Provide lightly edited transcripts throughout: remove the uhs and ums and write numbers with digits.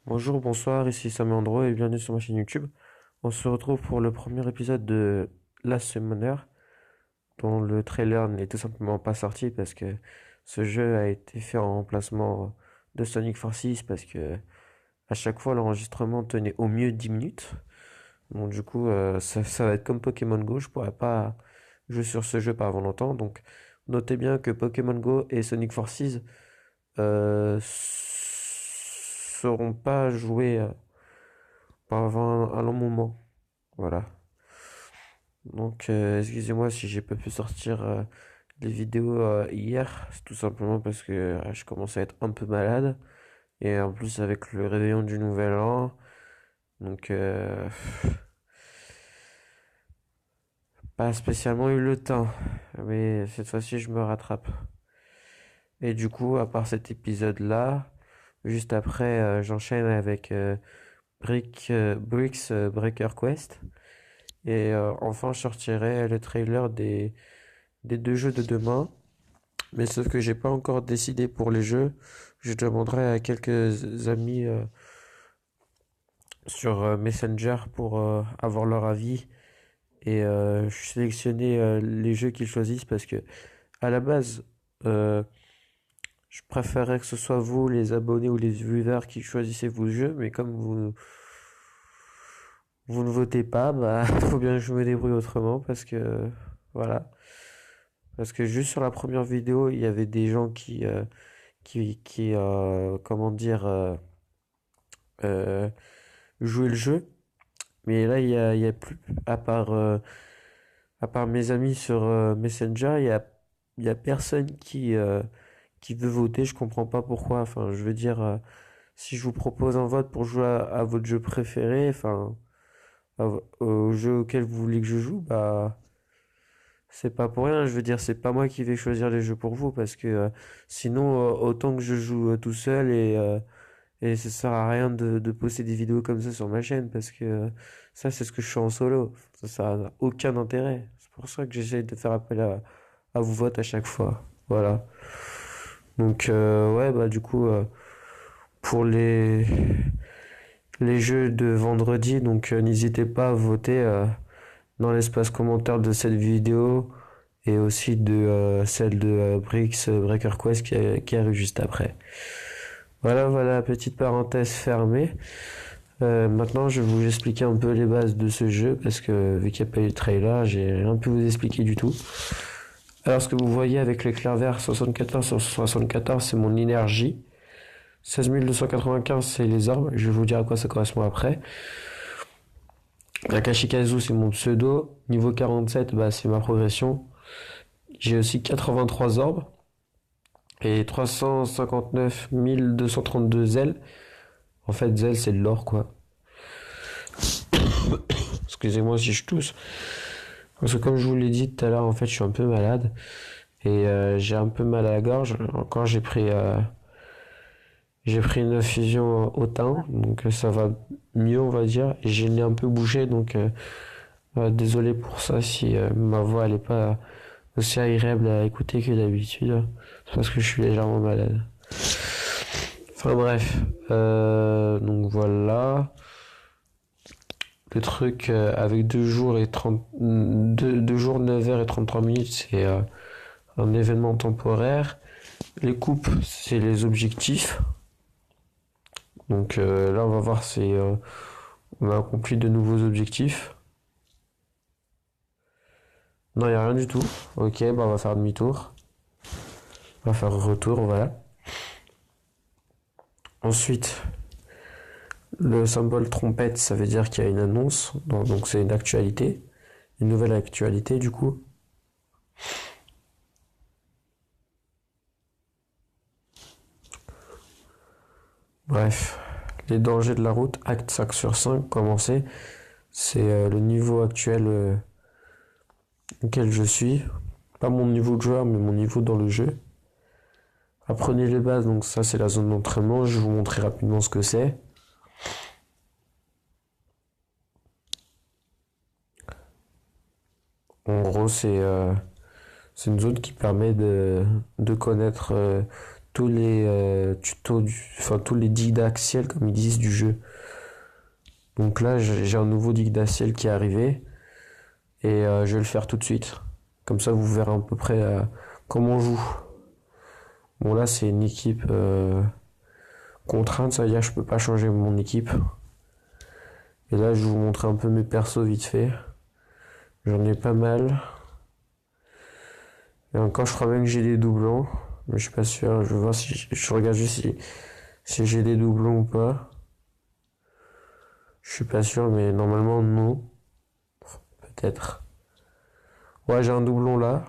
Bonjour, bonsoir, ici Sam Andro et bienvenue sur ma chaîne YouTube. On se retrouve pour le premier épisode de Last Summoner, dont le trailer n'est tout simplement pas sorti parce que ce jeu a été fait en remplacement de Sonic Forces parce que à chaque fois l'enregistrement tenait au mieux 10 minutes. Donc du coup, ça va être comme Pokémon Go, je pourrais pas jouer sur ce jeu pas avant longtemps. Donc notez bien que Pokémon Go et Sonic Forces seront pas joués avant un long moment. Voilà. Donc, excusez-moi si j'ai pas pu sortir les vidéos hier. C'est tout simplement parce que je commence à être un peu malade. Et en plus, avec le réveillon du nouvel an. Donc, pas spécialement eu le temps. Mais cette fois-ci, je me rattrape. Et du coup, à part cet épisode-là, juste après, j'enchaîne avec Bricks Breaker Quest. Et enfin, je sortirai le trailer des deux jeux de demain. Mais sauf que j'ai pas encore décidé pour les jeux. Je demanderai à quelques amis sur Messenger pour avoir leur avis et sélectionner les jeux qu'ils choisissent parce que à la base, euh, je préférerais que ce soit vous, les abonnés ou les viewers, qui choisissez vos jeux, mais comme vous ne votez pas, bah faut bien que je me débrouille autrement parce que voilà. Parce que juste sur la première vidéo, il y avait des gens qui comment dire, euh, jouaient le jeu. Mais là, il y a plus, à part mes amis sur Messenger, il y a personne qui veut voter. Je comprends pas pourquoi. Enfin, je veux dire, si je vous propose un vote pour jouer à votre jeu préféré, enfin, au jeu auquel vous voulez que je joue, bah, c'est pas pour rien. Je veux dire, c'est pas moi qui vais choisir les jeux pour vous parce que sinon, autant que je joue tout seul et ça sert à rien de poster des vidéos comme ça sur ma chaîne parce que ça, c'est ce que je fais en solo. Ça n'a aucun intérêt. C'est pour ça que j'essaie de faire appel à vos votes à chaque fois. Voilà. Donc, ouais, bah, du coup, pour les jeux de vendredi, donc n'hésitez pas à voter dans l'espace commentaire de cette vidéo et aussi de celle de Bricks Breaker Quest qui arrive juste après. Voilà, voilà, petite parenthèse fermée. Maintenant, je vais vous expliquer un peu les bases de ce jeu parce que vu qu'il n'y a pas eu de trailer, j'ai rien pu vous expliquer du tout. Alors, ce que vous voyez avec l'éclair vert 74 sur 74, c'est mon énergie. 16 295, c'est les orbes. Je vais vous dire à quoi ça correspond après. La Kashikazu, c'est mon pseudo. Niveau 47, bah, c'est ma progression. J'ai aussi 83 orbes et 359 232 ailes. En fait, ailes, c'est de l'or, quoi. Excusez-moi si je tousse. Parce que comme je vous l'ai dit tout à l'heure, en fait, je suis un peu malade. Et j'ai un peu mal à la gorge. Encore, j'ai pris une infusion au thym. Donc ça va mieux, on va dire. Et j'ai le nez un peu bouché. Donc désolé pour ça si ma voix elle est pas aussi agréable à écouter que d'habitude. C'est parce que je suis légèrement malade. Enfin bref. Donc voilà. Le truc avec 2 jours et 30 2 jours 9 heures et 33 minutes, c'est un événement temporaire. Les coupes, c'est les objectifs. Donc là, on va voir si on a accompli de nouveaux objectifs. Non, il n'y a rien du tout. Ok, bah on va faire demi-tour. On va faire retour, voilà. Ensuite, le symbole trompette, ça veut dire qu'il y a une annonce. Donc c'est une actualité. Une nouvelle actualité, du coup. Bref, les dangers de la route, acte 5 sur 5, commencer. C'est le niveau actuel auquel je suis. Pas mon niveau de joueur, mais mon niveau dans le jeu. Apprenez les bases, donc ça c'est la zone d'entraînement. Je vais vous montrer rapidement ce que c'est. En gros, c'est une zone qui permet de connaître tous les tutos, enfin tous les digues d'axial comme ils disent du jeu. Donc là, j'ai un nouveau dig d'aciel qui est arrivé et je vais le faire tout de suite. Comme ça, vous verrez à peu près comment on joue. Bon là, c'est une équipe contrainte, ça veut dire que je peux pas changer mon équipe. Et là, je vais vous montrer un peu mes persos vite fait. J'en ai pas mal. Et encore, je crois même que j'ai des doublons. Mais je suis pas sûr. Je vais voir si je regarde juste si j'ai des doublons ou pas. Je suis pas sûr, mais normalement, non. Peut-être. Ouais, j'ai un doublon là.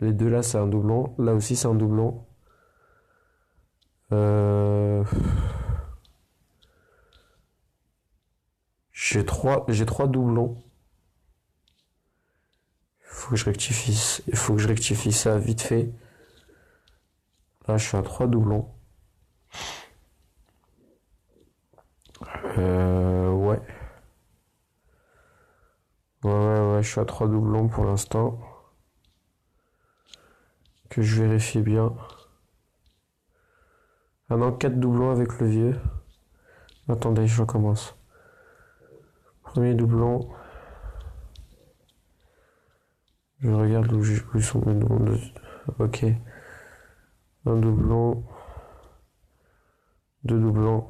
Les deux là, c'est un doublon. Là aussi, c'est un doublon. Euh... j'ai trois doublons. Il faut que je rectifie ça vite fait. Là, je suis à trois doublons. Ouais. Ouais, je suis à trois doublons pour l'instant. Que je vérifie bien. Ah non, quatre doublons avec le vieux. Attendez, je recommence. Premier doublon. Je regarde où sont mes doublons. Ok. Un doublon. Deux doublons.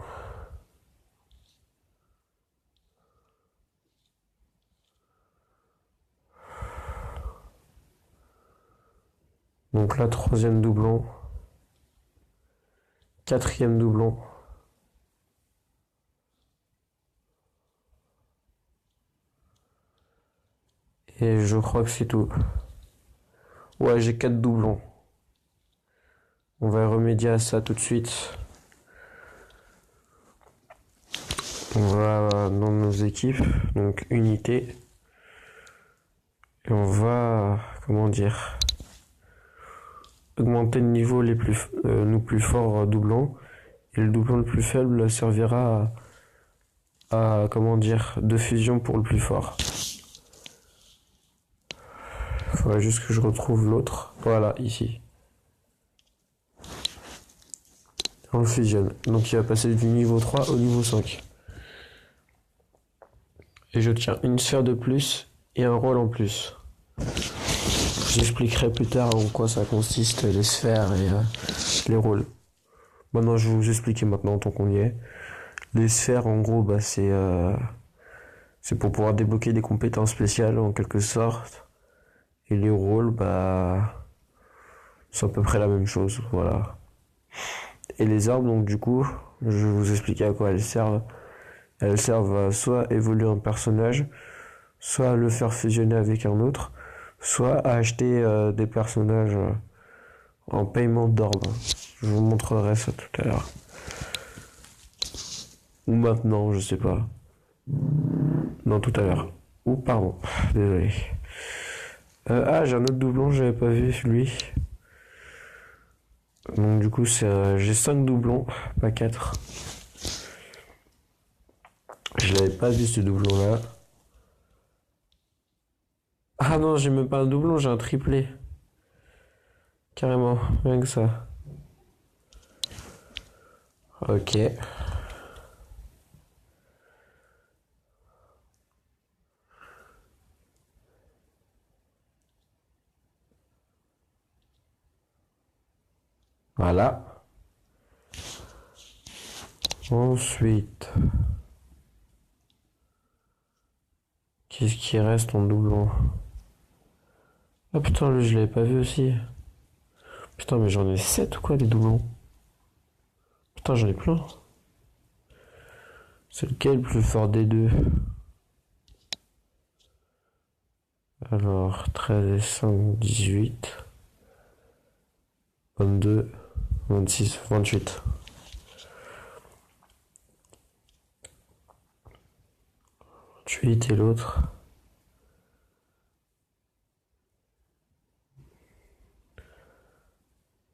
Donc là, troisième doublon. Quatrième doublon. Et je crois que c'est tout. Ouais, j'ai quatre doublons. On va remédier à ça tout de suite. On va dans nos équipes, donc unité. Et on va, comment dire, augmenter le niveau nos plus forts doublons. Et le doublon le plus faible servira comment dire, de fusion pour le plus fort. Il faudrait juste que je retrouve l'autre. Voilà, ici. On le fusionne. Donc il va passer du niveau 3 au niveau 5. Et je tiens une sphère de plus et un rôle en plus. J'expliquerai plus tard en quoi ça consiste, les sphères et les rôles. Maintenant, je vais vous expliquer maintenant tant qu'on y est. Les sphères, en gros, bah, c'est pour pouvoir débloquer des compétences spéciales en quelque sorte. Et les rôles, bah, c'est à peu près la même chose, voilà. Et les armes, donc du coup, je vais vous expliquer à quoi elles servent. Elles servent à soit évoluer un personnage, soit à le faire fusionner avec un autre, soit à acheter des personnages en paiement d'orbes. Je vous montrerai ça tout à l'heure. Ou maintenant, je sais pas. Non, tout à l'heure. Ou pardon, désolé. J'ai un autre doublon, j'avais pas vu celui. Donc du coup, j'ai 5 doublons, pas 4. Je l'avais pas vu ce doublon là. Ah non, j'ai même pas un doublon, j'ai un triplé. Carrément, rien que ça. Ok. Voilà. Ensuite. Qu'est-ce qui reste en doublon? Ah putain, lui je l'avais pas vu aussi. Putain, mais j'en ai 7 ou quoi des doublons? Putain, j'en ai plein. C'est lequel le plus fort des deux? Alors, 13 et 5, 18. 22, 26, 28. 28 et l'autre.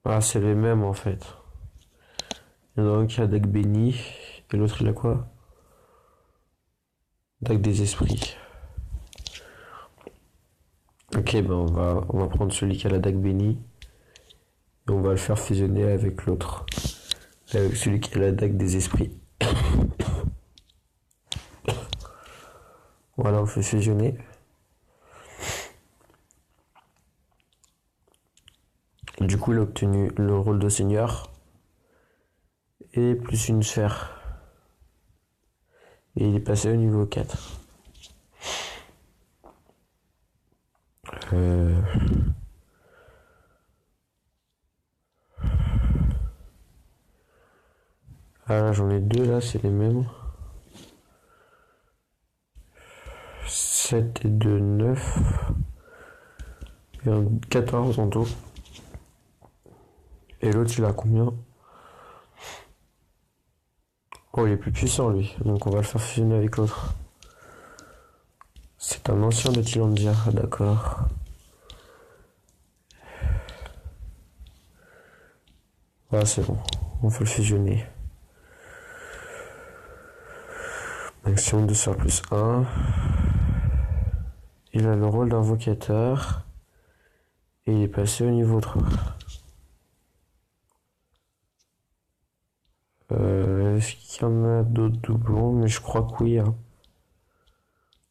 Ah, c'est les mêmes en fait. Il y en a un qui a Dague béni et l'autre il a quoi? Dague des esprits. Ok, ben on va prendre celui qui a la Dague béni. Et on va le faire fusionner avec l'autre. Avec celui qui a la dague des esprits. Voilà, on fait fusionner. Du coup, il a obtenu le rôle de seigneur. Et plus une sphère. Et il est passé au niveau 4. Ah là, j'en ai deux là, c'est les mêmes. 7 et 2, 9. Et un 14 en tout. Et l'autre, il a combien? Oh, il est plus puissant lui. Donc on va le faire fusionner avec l'autre. C'est un ancien de Tilandia, d'accord. Ah, c'est bon. On peut le fusionner. Action de sort plus 1. Il a le rôle d'invocateur. Et il est passé au niveau 3. Est-ce qu'il y en a d'autres doublons? Mais je crois que oui. Hein.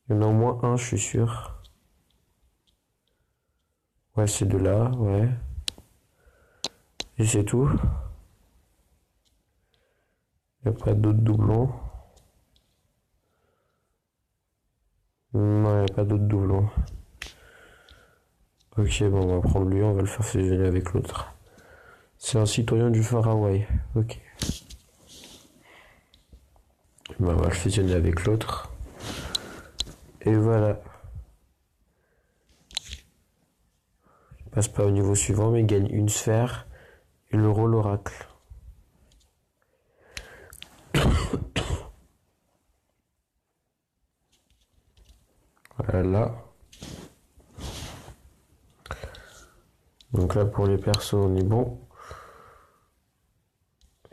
Il y en a au moins un, je suis sûr. Ouais, c'est de là, ouais. Et c'est tout. Il n'y a pas d'autres doublons. Non, il n'y a pas d'autres doublons. Ok, bon, on va prendre lui, on va le faire fusionner avec l'autre. C'est un citoyen du Far Hawaii. Ok. Ben, on va le fusionner avec l'autre. Et voilà. Il passe pas au niveau suivant, mais il gagne une sphère et le rôle oracle. Voilà. Donc là, pour les persos, on est bon.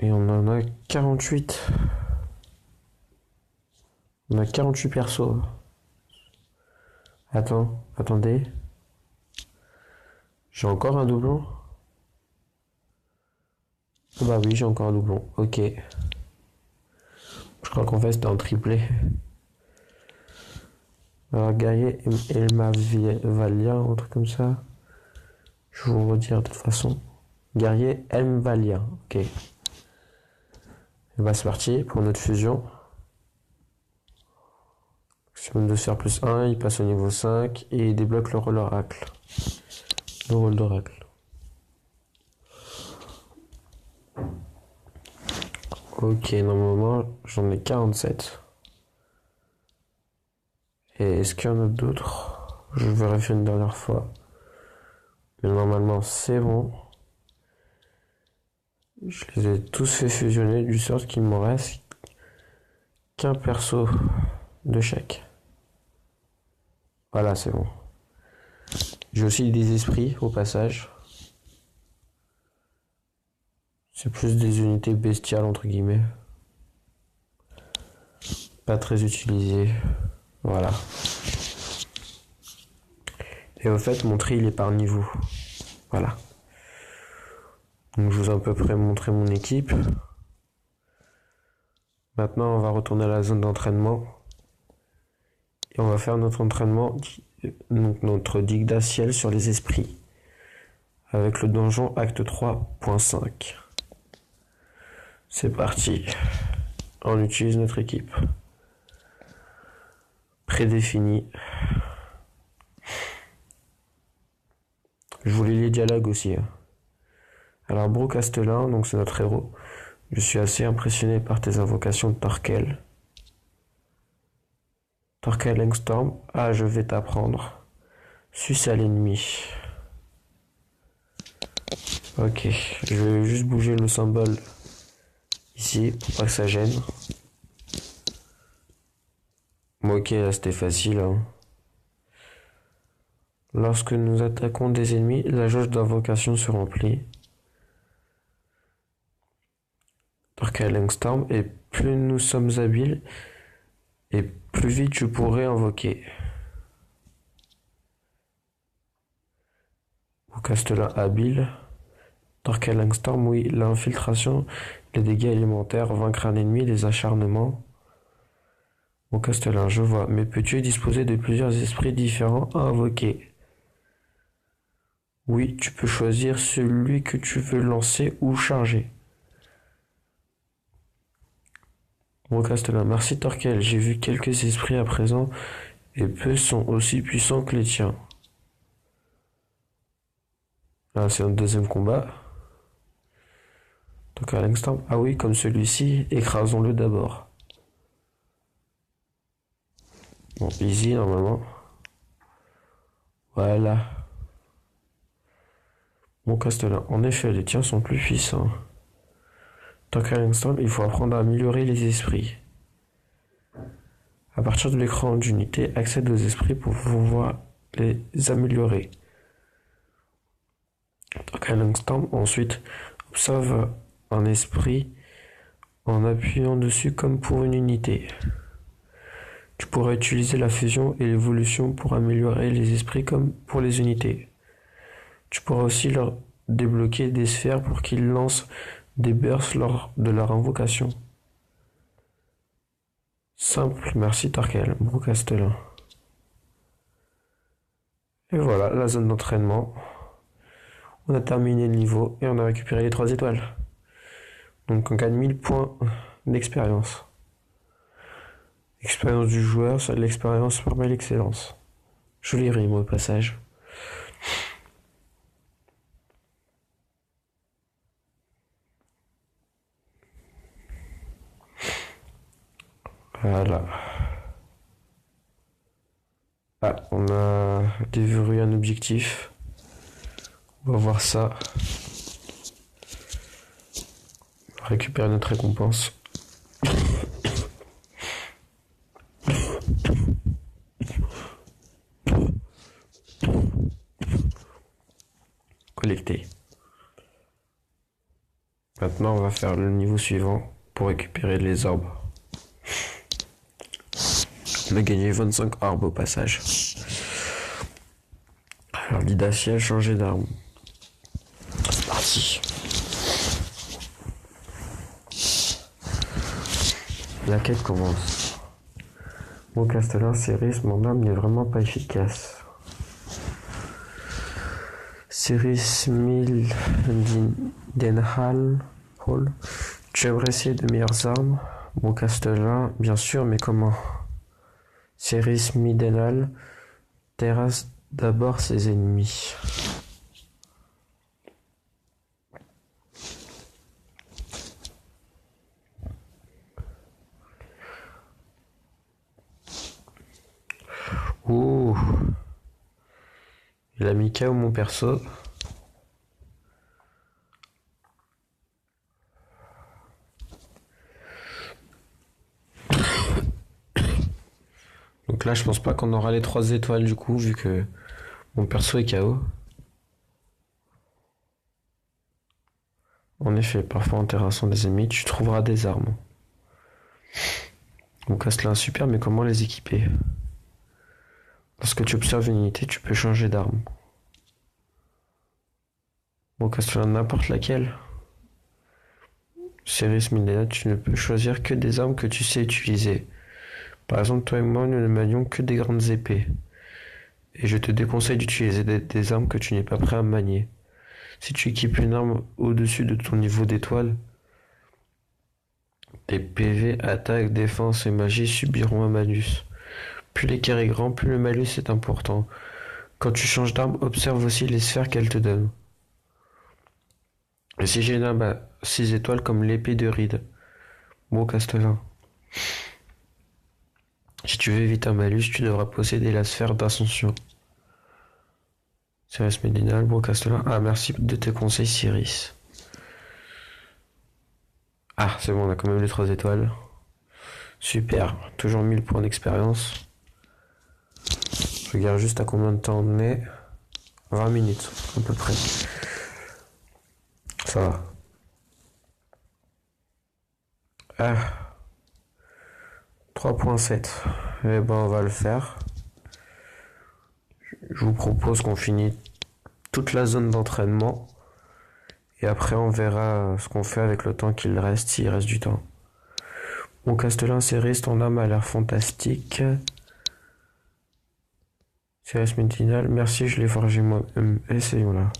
Et on en a 48. On a 48 persos. Attendez. J'ai encore un doublon? Bah oui, j'ai encore un doublon. Ok. Je crois qu'en fait, c'était un triplé. Alors, guerrier Elma Valia, un truc comme ça. Je vais vous redire de toute façon. Guerrier Valia. Ok. Et bah, c'est parti pour notre fusion. Maximum de sphère plus 1, il passe au niveau 5 et il débloque le rôle oracle. Le rôle d'oracle. Ok, normalement, j'en ai 47. Et est-ce qu'il y en a d'autres? Je vérifie une dernière fois. Mais normalement, c'est bon. Je les ai tous fait fusionner du sort qu'il me reste qu'un perso de chaque. Voilà, c'est bon. J'ai aussi des esprits au passage. C'est plus des unités bestiales entre guillemets. Pas très utilisées. Voilà. Et au fait, mon tri il est par niveau. Voilà. Donc je vous ai à peu près montré mon équipe. Maintenant, on va retourner à la zone d'entraînement. Et on va faire notre entraînement, donc notre dictat ciel sur les esprits. Avec le donjon acte 3.5. C'est parti. On utilise notre équipe. Prédéfinie. Je vous lis les dialogues aussi. Alors, Bro Castellin, donc c'est notre héros. Je suis assez impressionné par tes invocations de Torquel. Torquel Engstorm. Ah, je vais t'apprendre. Suce à l'ennemi. Ok, je vais juste bouger le symbole ici pour pas que ça gêne. Bon, ok, là c'était facile. Hein. Lorsque nous attaquons des ennemis, la jauge d'invocation se remplit. Torquel Engstorm, et plus nous sommes habiles, et plus vite je pourrai invoquer. Au Castellin habile. Torquay Langstorm, oui, l'infiltration, les dégâts alimentaires, vaincre un ennemi, les acharnements. Bon, Castellan, je vois. Mais peux-tu disposer de plusieurs esprits différents à invoquer? Oui, tu peux choisir celui que tu veux lancer ou charger. Bon, Castellan, merci Torquel. J'ai vu quelques esprits à présent et peu sont aussi puissants que les tiens. Là, c'est un deuxième combat. Donc à l'instant. Ah oui, comme celui-ci, écrasons-le d'abord. Bon, easy normalement. Voilà. Bon Castellan, en effet, les tiens sont plus puissants. Donc à l'instant, il faut apprendre à améliorer les esprits. À partir de l'écran d'unité, accède aux esprits pour pouvoir les améliorer. Donc à l'instant, ensuite, observe un esprit en appuyant dessus comme pour une unité. Tu pourras utiliser la fusion et l'évolution pour améliorer les esprits comme pour les unités. Tu pourras aussi leur débloquer des sphères pour qu'ils lancent des bursts lors de leur invocation. Simple, merci Tarkel, Brocastelin. Et voilà, la zone d'entraînement. On a terminé le niveau et on a récupéré les 3 étoiles. Donc on gagne 1000 points d'expérience. Expérience du joueur, ça de l'expérience permet l'excellence. Joli rime au passage. Voilà. Ah, on a déverrouillé un objectif. On va voir ça. On va récupérer notre récompense. Collecter. Maintenant, on va faire le niveau suivant pour récupérer les orbes. On a gagné 25 orbes au passage. Alors, Lidacia a changé d'arme. C'est parti. La quête commence. Mon Castellan, Céris, mon arme n'est vraiment pas efficace. Céris Mildenhall, tu aimerais essayer de meilleures armes? Mon Castellan, bien sûr, mais comment? Céris Mildenhall terrasse d'abord ses ennemis. Ouh. Il a mis KO mon perso. Donc là, je pense pas qu'on aura les 3 étoiles du coup, vu que mon perso est KO. En effet, parfois en terrassant des ennemis, tu trouveras des armes. Mon Castellan super, mais comment les équiper? Lorsque tu observes une unité, tu peux changer d'arme. Mon Castellan n'importe laquelle. Céris Milena, tu ne peux choisir que des armes que tu sais utiliser. Par exemple, toi et moi, nous ne manions que des grandes épées. Et je te déconseille d'utiliser des armes que tu n'es pas prêt à manier. Si tu équipes une arme au-dessus de ton niveau d'étoile, tes PV, attaque, défense et magie subiront un malus. Plus l'écart est grand, plus le malus est important. Quand tu changes d'arme, observe aussi les sphères qu'elle te donne. Et si j'ai une arme à 6 étoiles comme l'épée de Ride, bon Castellan. Si tu veux éviter un malus, tu devras posséder la sphère d'ascension. Cyrus Médinal, bon Castellan. Ah, merci de tes conseils, Cyrus. Ah, c'est bon, on a quand même les 3 étoiles. Super, toujours 1000 points d'expérience. Je regarde juste à combien de temps on est. 20 minutes, à peu près. Ça va. Ah. 3.7. Eh ben, on va le faire. Je vous propose qu'on finisse toute la zone d'entraînement. Et après, on verra ce qu'on fait avec le temps qu'il reste, s'il reste du temps. Mon Castellan Céris, ton âme a l'air fantastique. Céris Métinal, merci, je l'ai forgé moi. Essayons là.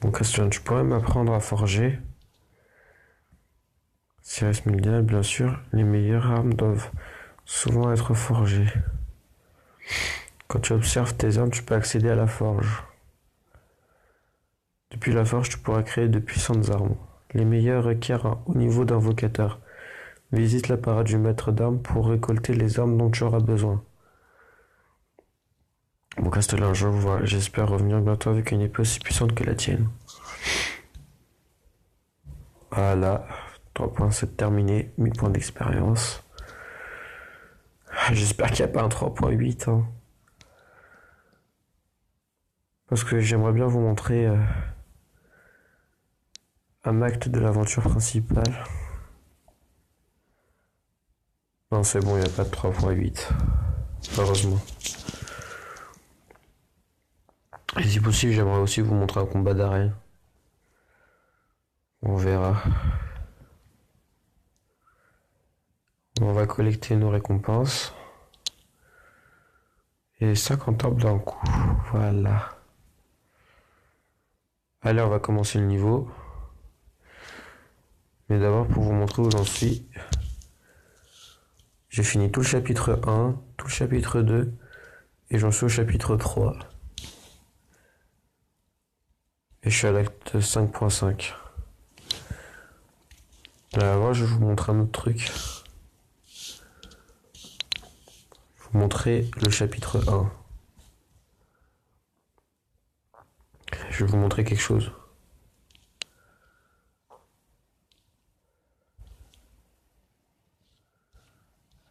Bon, Castellan, tu pourrais m'apprendre à forger. Céris Métinal, bien sûr, les meilleures armes doivent souvent être forgées. Quand tu observes tes armes, tu peux accéder à la forge. Depuis la forge, tu pourras créer de puissantes armes. Les meilleures requièrent un haut niveau d'invocateur. Visite la parade du maître d'armes pour récolter les armes dont tu auras besoin. Bon, Castellan, je vois. J'espère revenir bientôt avec une épée aussi puissante que la tienne. Voilà. 3.7 terminé. 1000 points d'expérience. J'espère qu'il n'y a pas un 3.8. Hein. Parce que j'aimerais bien vous montrer un acte de l'aventure principale. Non, c'est bon, il n'y a pas de 3.8. Heureusement. Et si possible, j'aimerais aussi vous montrer un combat d'arène. On verra. On va collecter nos récompenses. Et 50 arbres d'un coup. Voilà. Allez, on va commencer le niveau. Mais d'abord, pour vous montrer où j'en suis, j'ai fini tout le chapitre 1, tout le chapitre 2, et j'en suis au chapitre 3. Et je suis à l'acte 5.5. Là, je vais vous montrer un autre truc. Vous montrer le chapitre 1. Je vais vous montrer quelque chose.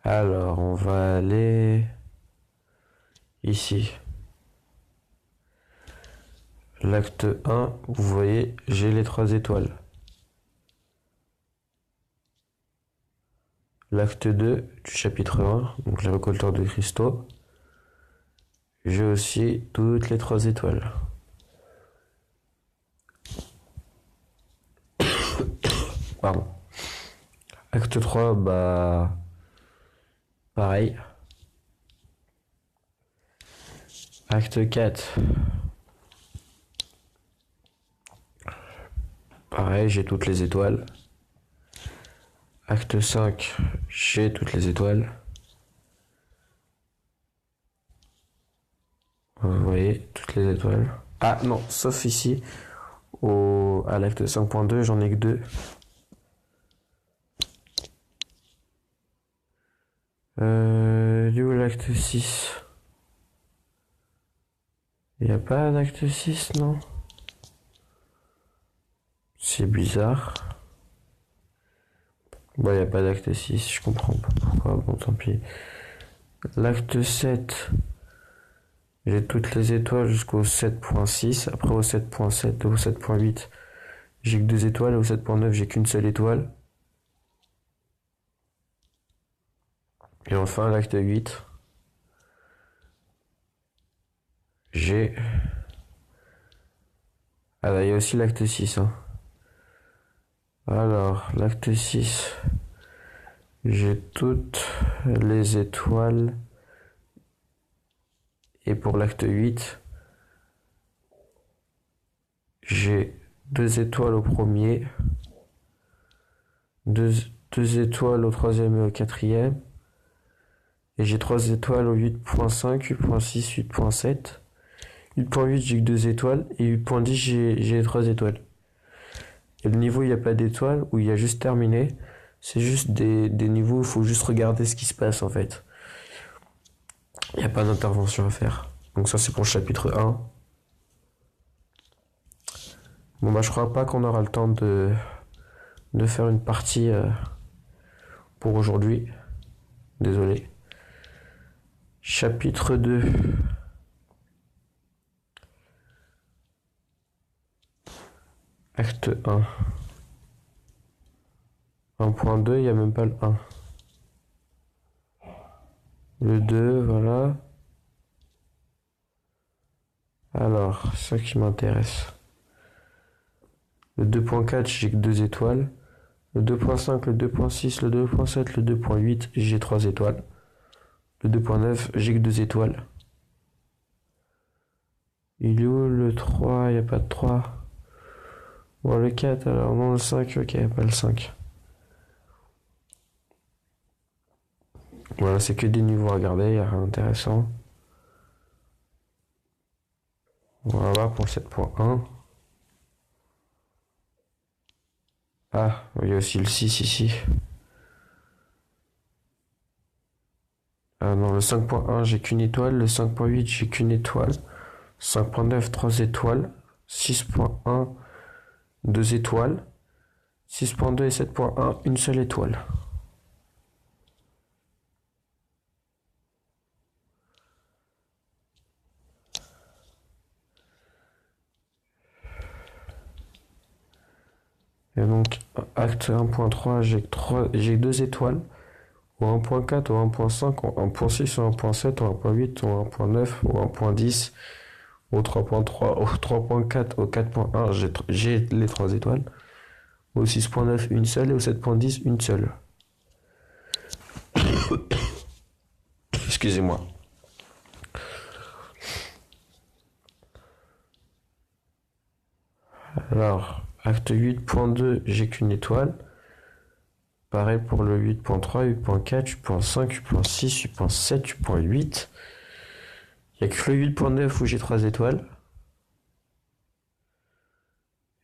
Alors, on va aller ici. L'acte 1, vous voyez, j'ai les 3 étoiles. L'acte 2 du chapitre 1, donc les récolteurs de cristaux, j'ai aussi toutes les 3 étoiles. Pardon. Acte 3, bah... pareil. Acte 4. Pareil, j'ai toutes les étoiles. Acte 5, j'ai toutes les étoiles. Vous voyez, toutes les étoiles. Ah non, sauf ici, à l'acte 5.2, j'en ai que 2. Il est où l'acte 6? Il n'y a pas un acte 6, non? C'est bizarre. Bon, il n'y a pas d'acte 6, je comprends pas pourquoi, bon tant pis. L'acte 7, j'ai toutes les étoiles jusqu'au 7.6, après au 7.7 et au 7.8, j'ai que 2 étoiles, et au 7.9, j'ai qu'une seule étoile. Et enfin, l'acte 8, j'ai... Ah là, il y a aussi l'acte 6, hein. Alors, l'acte 6, j'ai toutes les étoiles. Et pour l'acte 8, j'ai 2 étoiles au premier, 2 étoiles au troisième et au quatrième, et j'ai 3 étoiles au 8.5, 8.6, 8.7. 8.8, j'ai que 2 étoiles, et 8.10, j'ai les 3 étoiles. Et le niveau, il n'y a pas d'étoiles, où il y a juste terminé. C'est juste des niveaux où il faut juste regarder ce qui se passe, en fait. Il n'y a pas d'intervention à faire. Donc ça, c'est pour le chapitre 1. Bon bah je crois pas qu'on aura le temps de faire une partie pour aujourd'hui. Désolé. Chapitre 2. Acte 1. 1.2, il n'y a même pas le 1. Le 2, voilà. Alors, c'est ça qui m'intéresse. Le 2.4, j'ai que 2 étoiles. Le 2.5, le 2.6, le 2.7, le 2.8, j'ai 3 étoiles. Le 2.9, j'ai que 2 étoiles. Il est où le 3? Il n'y a pas de 3. Bon, le 4, alors non, le 5, ok, pas le 5. Voilà, c'est que des niveaux à regarder, il n'y a rien d'intéressant. Voilà pour le 7.1. Ah, il y a aussi le 6 ici. Ah non, le 5.1, j'ai qu'une étoile. Le 5.8, j'ai qu'une étoile. 5.9, 3 étoiles. 6.1, 2 étoiles. 6.2 et 7.1, une seule étoile. Et donc, acte 1.3, j'ai 2 étoiles. Au 1.4, au 1.5, au 1.6, au 1.7, au 1.8, au 1.9, au 1.10, au 3.3, au 3.4, au 4.1, j'ai les 3 étoiles. Au 6.9, une seule. Et au 7.10, une seule. Excusez-moi. Alors, acte 8.2, j'ai qu'une étoile. Pareil pour le 8.3, 8.4, 8.5, 8.6, 8.7, 8.8. Il n'y a que le 8.9 où j'ai 3 étoiles.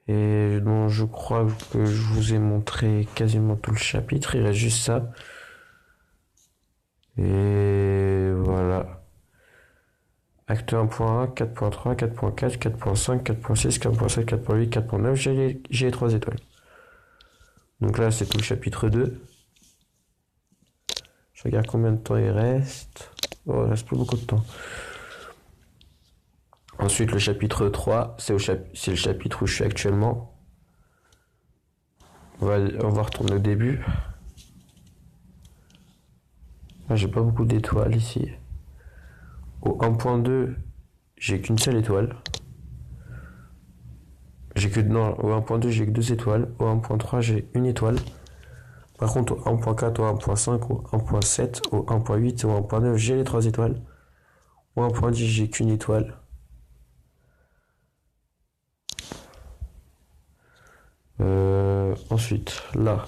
Et donc je crois que je vous ai montré quasiment tout le chapitre. Il reste juste ça. Et voilà. Acte 1.1, 4.3, 4.4, 4.5, 4.6, 4.7, 4.8, 4.9. J'ai les 3 étoiles. Donc là, c'est tout le chapitre 2. Je regarde combien de temps il reste. Oh, il reste pas beaucoup de temps. Ensuite, le chapitre 3, c'est le chapitre où je suis actuellement. On va retourner au début. Ah, j'ai pas beaucoup d'étoiles ici. Au 1.2, j'ai qu'une seule étoile. Non, au 1.2, j'ai que 2 étoiles. Au 1.3, j'ai une étoile. Par contre, au 1.4, au 1.5, au 1.7, au 1.8 et au 1.9, j'ai les 3 étoiles. Au 1.10, j'ai qu'une étoile. Ensuite, là,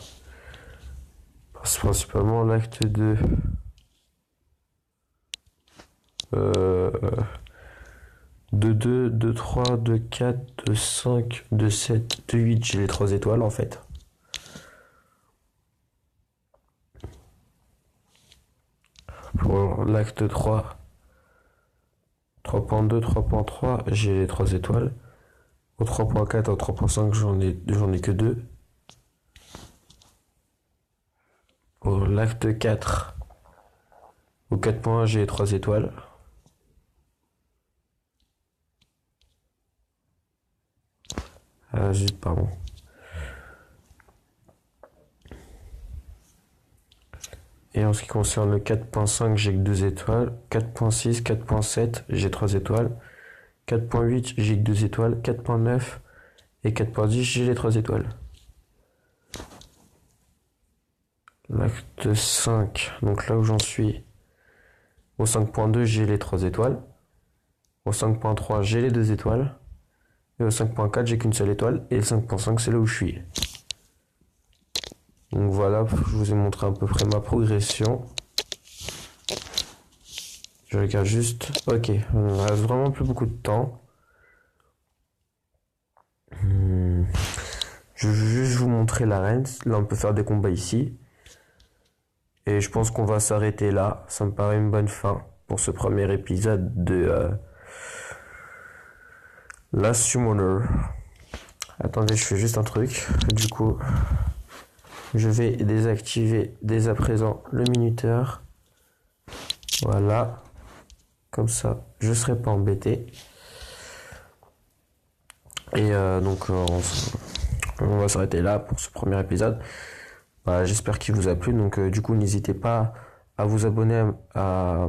c'est principalement l'acte 2. De 2, de 3, de 4, de 5, de 7, de 8, j'ai les 3 étoiles en fait. Pour l'acte 3, 3.2, 3.3, j'ai les 3 étoiles. Au 3.4, au 3.5, j'en ai que 2. Pour l'acte 4, au 4.1, j'ai les 3 étoiles. Ah, zut, pardon. Et en ce qui concerne le 4.5, j'ai que 2 étoiles. 4.6, 4.7, j'ai 3 étoiles. 4.8, j'ai que 2 étoiles. 4.9 et 4.10, j'ai les 3 étoiles. L'acte 5, donc là où j'en suis. Au 5.2, j'ai les 3 étoiles. Au 5.3, j'ai les 2 étoiles. Et au 5.4, j'ai qu'une seule étoile. Et le 5.5, c'est là où je suis. Donc voilà, je vous ai montré à peu près ma progression. Je regarde juste. Ok, on reste vraiment plus beaucoup de temps. Je veux juste vous montrer l'arène. Là, on peut faire des combats ici. Et je pense qu'on va s'arrêter là. Ça me paraît une bonne fin pour ce premier épisode de Last Summoner. Attendez, je fais juste un truc. Du coup, je vais désactiver dès à présent le minuteur. Voilà. Comme ça, je ne serai pas embêté. Et on va s'arrêter là pour ce premier épisode. Bah, j'espère qu'il vous a plu. Donc du coup, n'hésitez pas à vous abonner à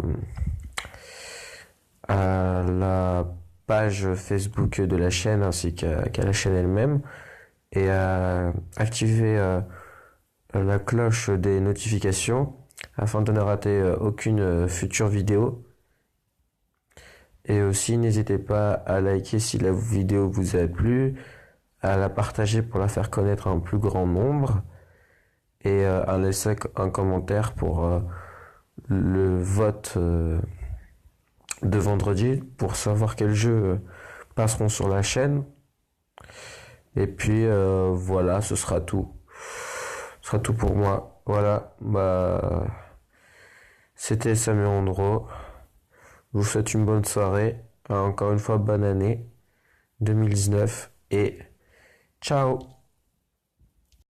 la page Facebook de la chaîne ainsi qu'à la chaîne elle-même et à activer la cloche des notifications afin de ne rater aucune future vidéo. Et aussi, n'hésitez pas à liker si la vidéo vous a plu, à la partager pour la faire connaître à un plus grand nombre et à laisser un commentaire pour le vote de vendredi pour savoir quels jeux passeront sur la chaîne. Et puis voilà, ce sera tout. Ce sera tout pour moi. Voilà, bah c'était Samuel Andro. Je vous souhaite une bonne soirée. Encore une fois, bonne année 2019 et ciao.